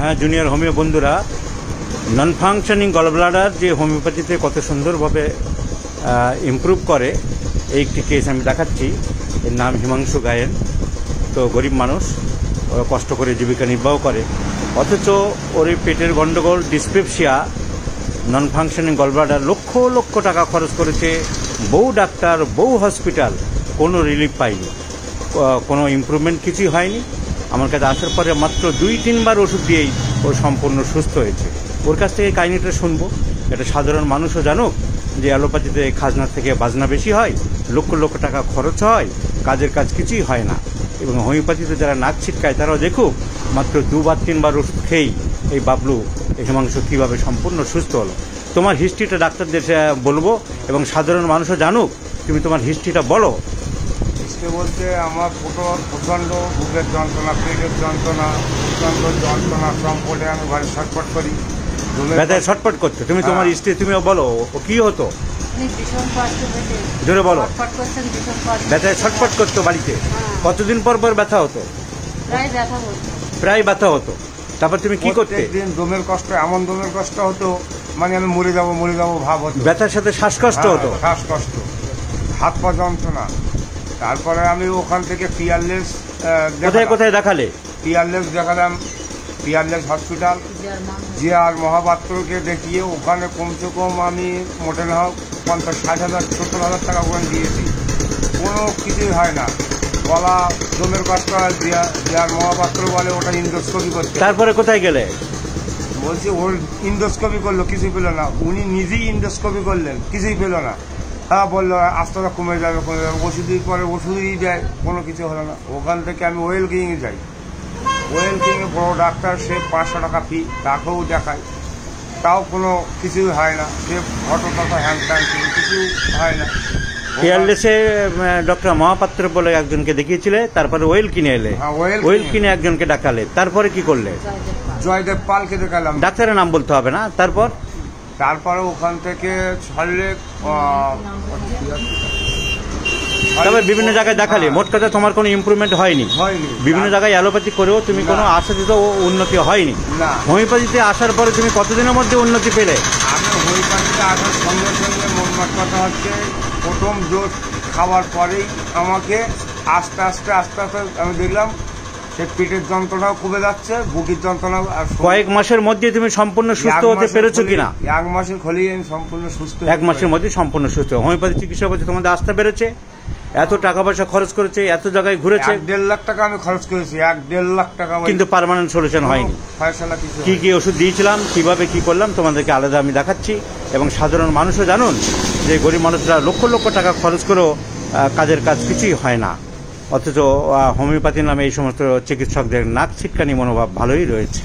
হ্যাঁ junior homeo বন্ধুরা, নন functioning gallbladder যে হোমিওপ্যাথিতে কত সুন্দরভাবে ইমপ্রুভ করে এই একটি কেস আমি দেখাচ্ছি। এর নাম হিমাংশু গায়েন। তো গরিব মানুষ, ওরা কষ্ট করে জীবিকা নির্বাহ করে, অথচ ওর এই পেটের গন্ডগোল, ডিসপেপসিয়া, নন ফাংশনিং গলব্লাডার, লক্ষ লক্ষ টাকা খরচ করেছে, বহু ডাক্তার, বহু হসপিটাল, কোনো রিলিফ পায়নি, কোনো ইমপ্রুভমেন্ট কিছুই হয়নি। আমার কাছে আসার পরে মাত্র 2-3 বার ওষুধ দিয়েই ও সম্পূর্ণ সুস্থ হয়েছে। ওর কাছ থেকে কাহিনিটা শুনবো, এটা সাধারণ মানুষও জানুক যে অ্যালোপ্যাথিতে খাজনার থেকে বাজনা বেশি হয়, লক্ষ লক্ষ টাকা খরচ হয়, কাজের কাজ কিছুই হয় না। এবং হোমিওপ্যাথিতে যারা নাক ছিটকায় তারাও দেখুক মাত্র 2-3 বার ওষুধ খেয়েই এই বাবলু, এই হিমাংশু কীভাবে সম্পূর্ণ সুস্থ হলো। তোমার হিস্ট্রিটা ডাক্তারদের বলবো এবং সাধারণ মানুষও জানুক, তুমি তোমার হিস্ট্রিটা বলো। বলতে আমার প্রচণ্ড বুকের যন্ত্রণা, পেটের যন্ত্রণা, প্রচণ্ড যন্ত্রণা সম্পর্কে আমি ঘরে ছটফট করি, ব্যথায় ছটফট করছো তুমি। তোমার স্ত্রী, তুমিও বলো ও কি হতো, জোরে বলো। ব্যথায় ছটফট করতো বাড়িতে, কতদিন পর পর ব্যথা হতো? প্রায় ব্যথা হতো। তারপর তুমি কি করতে? দিন দমের কষ্ট, এমন দমের কষ্ট হতো মানে আমি মরে যাবো ভাব হতো। ব্যথার সাথে শ্বাসকষ্ট হতো? শ্বাসকষ্ট, হাত পা যন্ত্রণা। তারপরে আমি ওখান থেকে পিয়ারলেস, কোথায় কোথায় দেখালে? পিয়ারলেস দেখালাম, পিয়ারলেস হসপিটাল, জিআর মহাপাত্রকে দেখিয়ে ওখানে কমসে কম আমি মোটে না হোক 50-60,000 70,000 টাকা ওখানে দিয়েছি, কোনো কিছুই হয় না। গলা দমের কষ্ট হয়, জিআর মহাপাত্র বলে ওটা ইন্ডোস্কোপি করতে। তারপরে কোথায় গেলে? বলছি ওর ইন্ডোস্কোপি করলো, কিছুই পেল না। উনি নিজেই ইন্ডোস্কোপি করলেন, কিছুই পেল না। হ্যাঁ বললো আস্তে আস্তে কমে যাবে, ওষুধের পরে ওষুধই দেয়, কোনো কিছু হলো না। ওখান থেকে আমি ওয়েল কিংয়ে যাই, ওয়েল কিংয়ে বড় ডাক্তার, সে 500 টাকা ফি, তাকেও দেখায়, তাও কোনো কিছুই হয় না। সে ফটো টটো হ্যান্ড ট্যান্ড কিছু হয় না। পিয়ারলেসে ডক্টর মহাপাত্র বলে একজনকে দেখিয়েছিলে, তারপরে ওয়েল কিনে এলে, ওয়েল কিনে একজনকে ডাকালে, তারপরে কি করলে? জয়দেব পালকে দেখালাম। ডাক্তারের নাম বলতে হবে না। তারপরে ওখান থেকে ছাড়লে তবে বিভিন্ন জায়গায় দেখালে। মোট কথা তোমার কোনো ইমপ্রুভমেন্ট হয়নি। বিভিন্ন জায়গায় অ্যালোপ্যাথি করেও তুমি কোনো আশাতীত উন্নতি হয়নি। হোমিওপ্যাথিতে আসার পরে তুমি কতদিনের মধ্যে উন্নতি পেলে? আমি হোমিওপ্যাথিতে আসার সঙ্গে সঙ্গে মোট কথা হচ্ছে প্রথম ডোজ খাওয়ার পরেই আমাকে আস্তে আস্তে আমি দেখলাম সে পেটের যন্ত্রণাও কমে যাচ্ছে, বুকের যন্ত্রণা। কয়েক মাসের মধ্যে তুমি সম্পূর্ণ সুস্থ হতে পেরেছো কিনা? 1 মাসের হলেই আমি সম্পূর্ণ সুস্থ। 1 মাসের মধ্যে সম্পূর্ণ সুস্থ। হোমিওপ্যাথি চিকিৎসা করছে, তোমাদের আস্থা বেড়েছে, এত টাকা পয়সা খরচ করেছে, এত জায়গায় ঘুরেছে। 1.5 লাখ টাকা আমি খরচ করেছি, 1.5 লাখ টাকা, কিন্তু পার্মানেন্ট সলিউশন হয়নি। কি কি ওষুধ দিয়েছিলাম, কিভাবে কি করলাম তোমাদেরকে আলাদা আমি দেখাচ্ছি। এবং সাধারণ মানুষও জানুন যে গরিব মানুষরা লক্ষ লক্ষ টাকা খরচ করেও কাজের কাজ কিছুই হয় না, অথচ হোমিওপ্যাথি নামে এই সমস্ত চিকিৎসকদের নাক ছিটকানি মনোভাব ভালোই রয়েছে।